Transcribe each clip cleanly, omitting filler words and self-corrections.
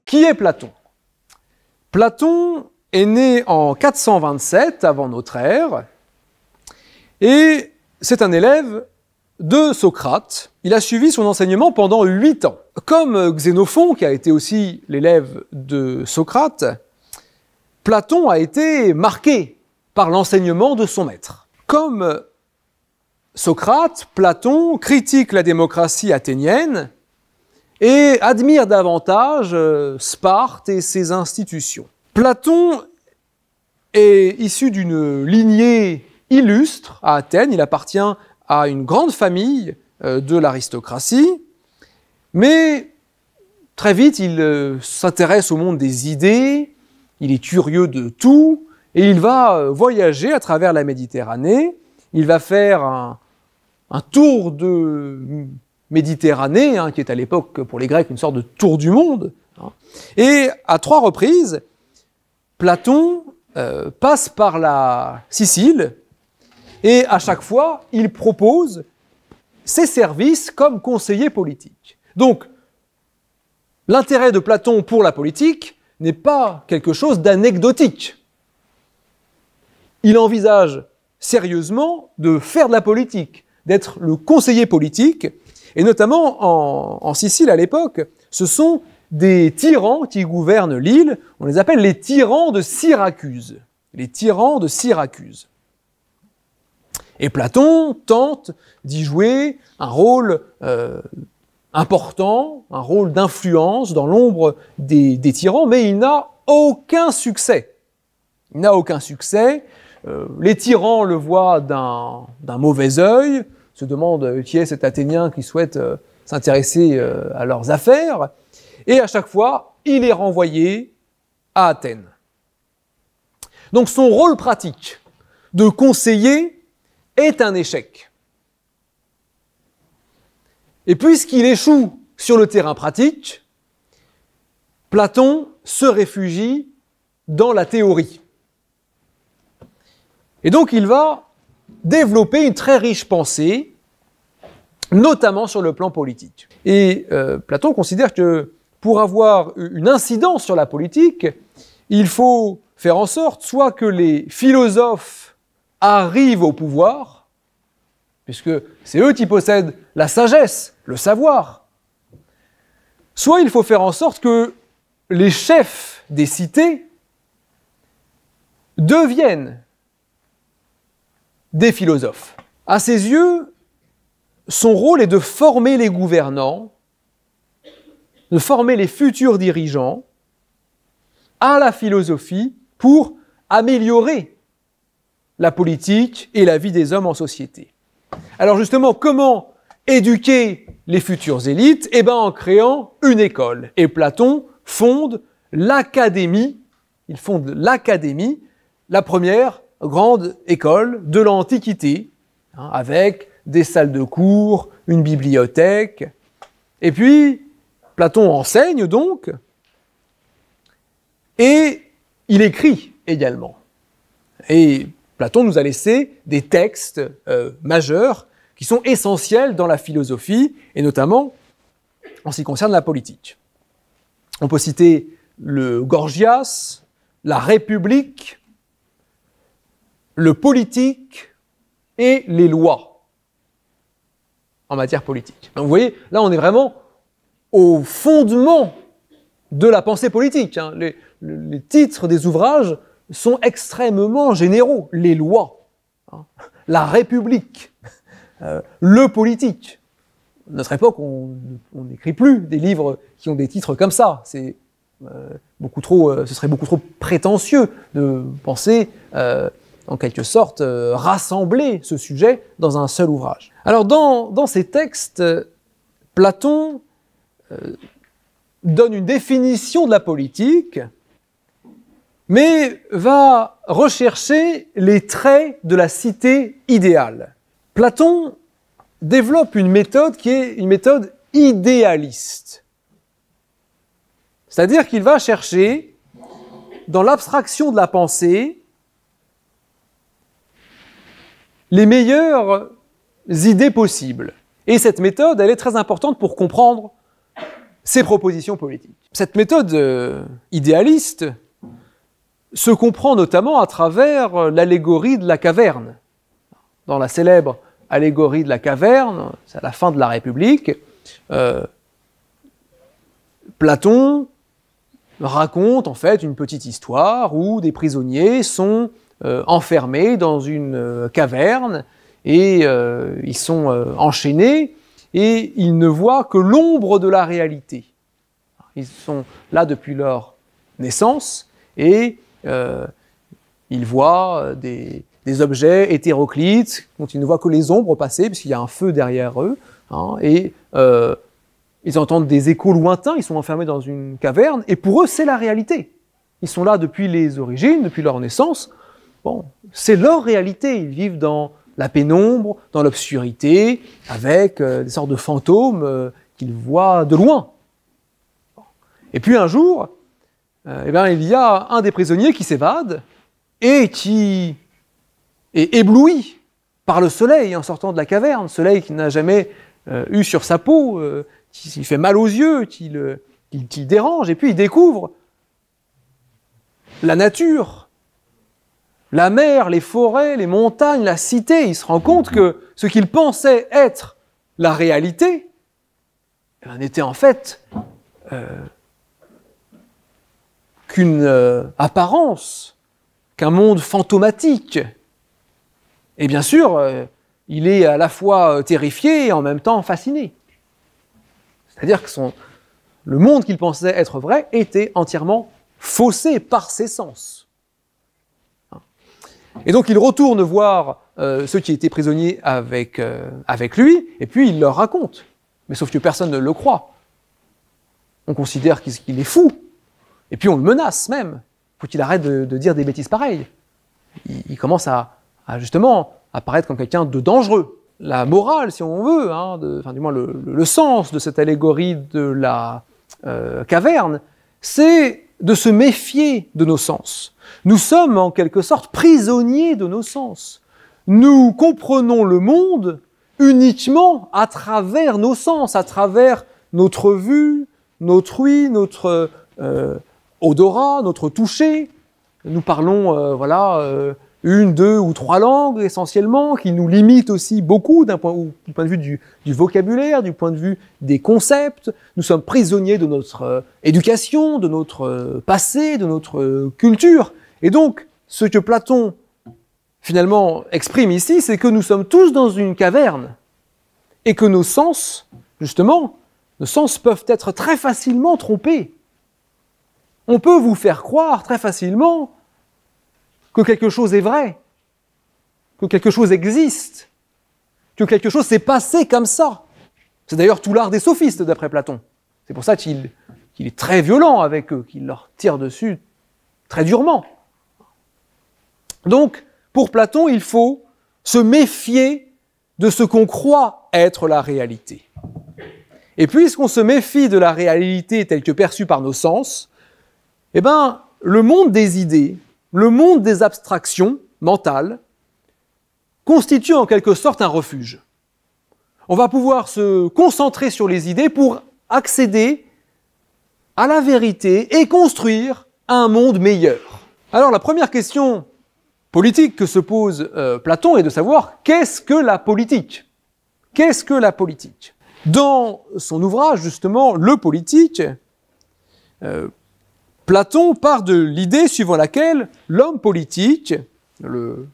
Qui est Platon? Platon est né en 427 avant notre ère et c'est un élève de Socrate. Il a suivi son enseignement pendant 8 ans. Comme Xénophon, qui a été aussi l'élève de Socrate, Platon a été marqué par l'enseignement de son maître. Comme Socrate, Platon critique la démocratie athénienne et admire davantage Sparte et ses institutions. Platon est issu d'une lignée illustre à Athènes, il appartient à une grande famille de l'aristocratie, mais très vite il s'intéresse au monde des idées, il est curieux de tout, et il va voyager à travers la Méditerranée, il va faire un tour de Méditerranée, qui est à l'époque pour les Grecs une sorte de tour du monde, et à 3 reprises, Platon passe par la Sicile, et à chaque fois, il propose ses services comme conseiller politique. Donc, l'intérêt de Platon pour la politique n'est pas quelque chose d'anecdotique. Il envisage sérieusement de faire de la politique, d'être le conseiller politique, et notamment en Sicile à l'époque, ce sont des tyrans qui gouvernent l'île, on les appelle les tyrans de Syracuse. Les tyrans de Syracuse. Et Platon tente d'y jouer un rôle important, un rôle d'influence dans l'ombre des tyrans, mais il n'a aucun succès. Il n'a aucun succès. Les tyrans le voient d'un mauvais œil, se demandent qui est cet Athénien qui souhaite s'intéresser à leurs affaires, et à chaque fois, il est renvoyé à Athènes. Donc son rôle pratique de conseiller est un échec. Et puisqu'il échoue sur le terrain pratique, Platon se réfugie dans la théorie. Et donc il va développer une très riche pensée, notamment sur le plan politique. Et Platon considère que pour avoir une incidence sur la politique, il faut faire en sorte soit que les philosophes arrivent au pouvoir, puisque c'est eux qui possèdent la sagesse, le savoir, soit il faut faire en sorte que les chefs des cités deviennent des philosophes. À ses yeux, son rôle est de former les gouvernants, de former les futurs dirigeants à la philosophie pour améliorer la politique et la vie des hommes en société. Alors justement, comment éduquer les futures élites? Eh bien en créant une école. Et Platon fonde l'académie, la première grande école de l'Antiquité, avec des salles de cours, une bibliothèque. Et puis, Platon enseigne donc, et il écrit également. Et Platon nous a laissé des textes majeurs qui sont essentiels dans la philosophie, et notamment en ce qui concerne la politique. On peut citer le Gorgias, la République, le Politique et les lois en matière politique. Donc vous voyez, là on est vraiment au fondement de la pensée politique. Les titres des ouvrages sont extrêmement généraux. Les lois, la République, le politique. À notre époque, on n'écrit plus des livres qui ont des titres comme ça. C'est ce serait beaucoup trop prétentieux de penser, en quelque sorte, rassembler ce sujet dans un seul ouvrage. Alors, dans ces textes, Platon donne une définition de la politique, mais va rechercher les traits de la cité idéale. Platon développe une méthode qui est une méthode idéaliste. C'est-à-dire qu'il va chercher, dans l'abstraction de la pensée, les meilleures idées possibles. Et cette méthode, elle est très importante pour comprendre ses propositions politiques. Cette méthode idéaliste se comprend notamment à travers l'allégorie de la caverne. Dans la célèbre allégorie de la caverne, c'est à la fin de la République, Platon raconte en fait une petite histoire où des prisonniers sont enfermés dans une caverne et ils sont enchaînés et ils ne voient que l'ombre de la réalité. Ils sont là depuis leur naissance et ils voient des objets hétéroclites dont ils ne voient que les ombres passer puisqu'il y a un feu derrière eux, hein, et ils entendent des échos lointains, ils sont enfermés dans une caverne et pour eux c'est la réalité. Ils sont là depuis les origines, depuis leur naissance. Bon, c'est leur réalité, ils vivent dans la pénombre, dans l'obscurité, avec des sortes de fantômes qu'ils voient de loin. Et puis un jour, il y a un des prisonniers qui s'évade et qui est ébloui par le soleil en sortant de la caverne, soleil qu'il n'a jamais eu sur sa peau, qui fait mal aux yeux, qui le dérange, et puis il découvre la nature, la mer, les forêts, les montagnes, la cité. Il se rend compte que ce qu'il pensait être la réalité n'était en fait qu'une apparence, qu'un monde fantomatique. Et bien sûr, il est à la fois terrifié et en même temps fasciné. C'est-à-dire que le monde qu'il pensait être vrai était entièrement faussé par ses sens. Et donc il retourne voir ceux qui étaient prisonniers avec lui, et puis il leur raconte. Mais sauf que personne ne le croit. On considère qu'il est fou. Et puis on le menace même. Il faut qu'il arrête de dire des bêtises pareilles. Il commence à justement apparaître comme quelqu'un de dangereux. La morale, si on veut, du moins le sens de cette allégorie de la caverne, c'est de se méfier de nos sens. Nous sommes en quelque sorte prisonniers de nos sens. Nous comprenons le monde uniquement à travers nos sens, à travers notre vue, notre ouïe, notre odorat, notre toucher. Nous parlons, une, deux ou trois langues essentiellement, qui nous limitent aussi beaucoup du point de vue du vocabulaire, du point de vue des concepts. Nous sommes prisonniers de notre éducation, de notre passé, de notre culture. Et donc, ce que Platon finalement exprime ici, c'est que nous sommes tous dans une caverne et que nos sens, justement, nos sens peuvent être très facilement trompés. On peut vous faire croire très facilement que quelque chose est vrai, que quelque chose existe, que quelque chose s'est passé comme ça. C'est d'ailleurs tout l'art des sophistes, d'après Platon. C'est pour ça qu'il est très violent avec eux, qu'il leur tire dessus très durement. Donc, pour Platon, il faut se méfier de ce qu'on croit être la réalité. Et puisqu'on se méfie de la réalité telle que perçue par nos sens, le monde des idées, le monde des abstractions mentales constitue en quelque sorte un refuge. On va pouvoir se concentrer sur les idées pour accéder à la vérité et construire un monde meilleur. Alors la première question politique que se pose Platon est de savoir qu'est-ce que la politique ? Qu'est-ce que la politique ? Dans son ouvrage, justement, Le Politique, Platon part de l'idée suivant laquelle l'homme politique, le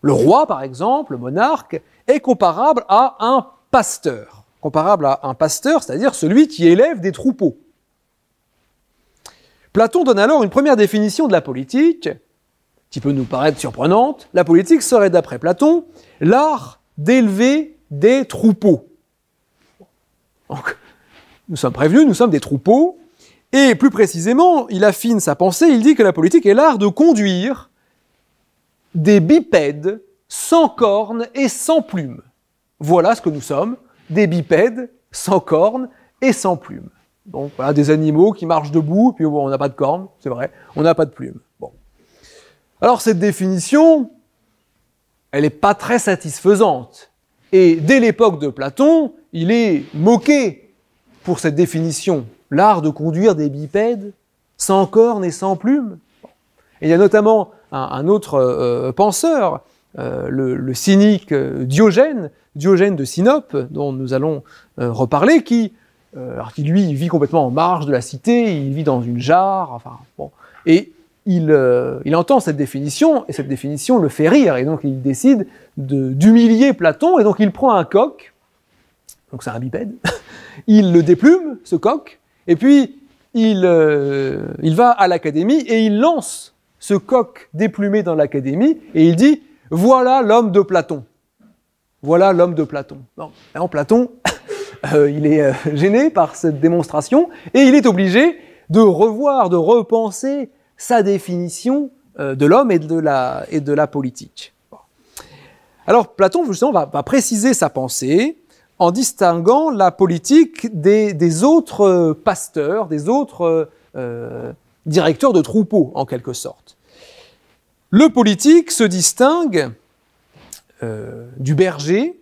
roi par exemple, le monarque, est comparable à un pasteur. Comparable à un pasteur, c'est-à-dire celui qui élève des troupeaux. Platon donne alors une première définition de la politique, qui peut nous paraître surprenante. La politique serait, d'après Platon, l'art d'élever des troupeaux. Donc, nous sommes prévenus, nous sommes des troupeaux, et plus précisément, il affine sa pensée, il dit que la politique est l'art de conduire des bipèdes sans cornes et sans plumes. Voilà ce que nous sommes, des bipèdes sans cornes et sans plumes. Donc voilà, des animaux qui marchent debout, puis bon, on n'a pas de cornes, c'est vrai, on n'a pas de plumes. Bon. Alors cette définition, elle n'est pas très satisfaisante. Et dès l'époque de Platon, il est moqué pour cette définition, l'art de conduire des bipèdes sans cornes et sans plumes. Et il y a notamment un autre penseur, le cynique Diogène de Sinope, dont nous allons reparler, qui lui vit complètement en marge de la cité, il vit dans une jarre, enfin bon, et il entend cette définition, et cette définition le fait rire, et donc il décide d'humilier Platon, et donc il prend un coq, donc c'est un bipède, il le déplume, ce coq, et puis il va à l'académie, et il lance ce coq déplumé dans l'académie, et il dit « Voilà l'homme de Platon ». Voilà l'homme de Platon. Non, alors Platon, il est gêné par cette démonstration, et il est obligé de revoir, de repenser sa définition de l'homme et de la politique. Alors Platon, justement, va préciser sa pensée en distinguant la politique des autres pasteurs, des autres directeurs de troupeaux, en quelque sorte. Le politique se distingue du berger,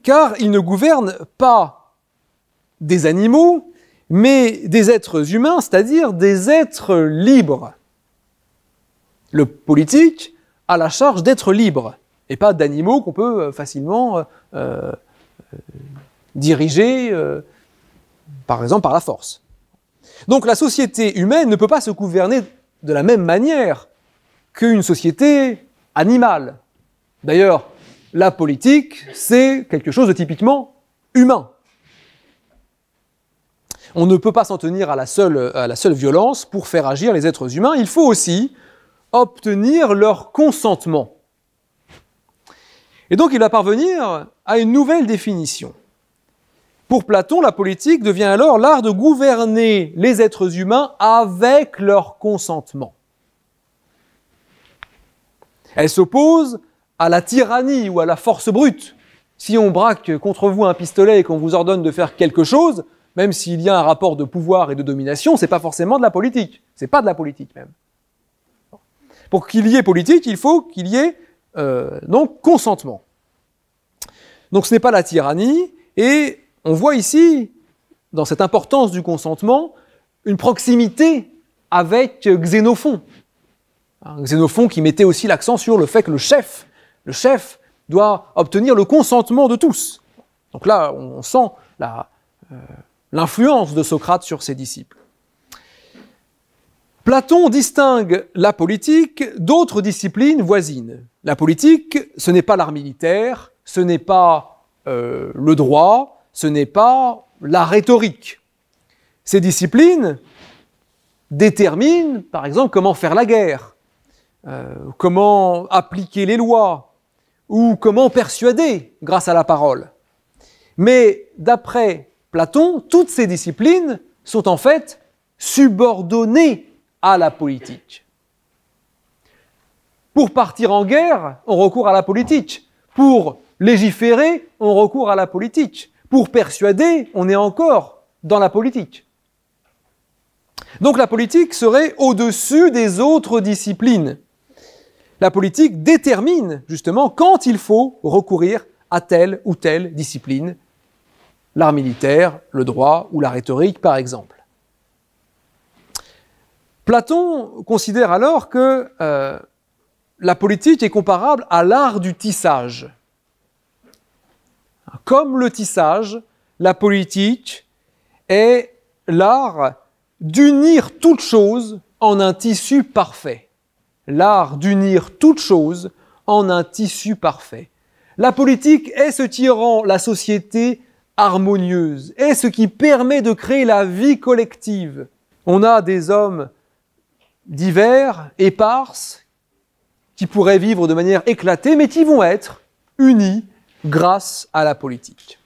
car il ne gouverne pas des animaux, mais des êtres humains, c'est-à-dire des êtres libres. Le politique a la charge d'être libre, et pas d'animaux qu'on peut facilement diriger, par exemple par la force. Donc la société humaine ne peut pas se gouverner de la même manière qu'une société animale. D'ailleurs, la politique, c'est quelque chose de typiquement humain. On ne peut pas s'en tenir à la seule violence pour faire agir les êtres humains. Il faut aussi obtenir leur consentement. Et donc il va parvenir à une nouvelle définition. Pour Platon, la politique devient alors l'art de gouverner les êtres humains avec leur consentement. Elle s'oppose à la tyrannie ou à la force brute. Si on braque contre vous un pistolet et qu'on vous ordonne de faire quelque chose, même s'il y a un rapport de pouvoir et de domination, c'est pas forcément de la politique. C'est pas de la politique même. Pour qu'il y ait politique, il faut qu'il y ait donc consentement. Donc ce n'est pas la tyrannie, et on voit ici, dans cette importance du consentement, une proximité avec Xénophon. Xénophon qui mettait aussi l'accent sur le fait que le chef doit obtenir le consentement de tous. Donc là, on sent l'influence de Socrate sur ses disciples. Platon distingue la politique d'autres disciplines voisines. La politique, ce n'est pas l'art militaire, ce n'est pas le droit, ce n'est pas la rhétorique. Ces disciplines déterminent, par exemple, comment faire la guerre, comment appliquer les lois, ou comment persuader grâce à la parole. Mais d'après Platon, toutes ces disciplines sont en fait subordonnées à la politique. Pour partir en guerre, on recourt à la politique. Pour légiférer, on recourt à la politique. Pour persuader, on est encore dans la politique. Donc la politique serait au-dessus des autres disciplines. La politique détermine justement quand il faut recourir à telle ou telle discipline, l'art militaire, le droit ou la rhétorique par exemple. Platon considère alors que la politique est comparable à l'art du tissage. Comme le tissage, la politique est l'art d'unir toute chose en un tissu parfait. L'art d'unir toute chose en un tissu parfait. La politique est ce qui rend la société harmonieuse, est ce qui permet de créer la vie collective. On a des hommes divers, éparses, qui pourraient vivre de manière éclatée, mais qui vont être unis grâce à la politique.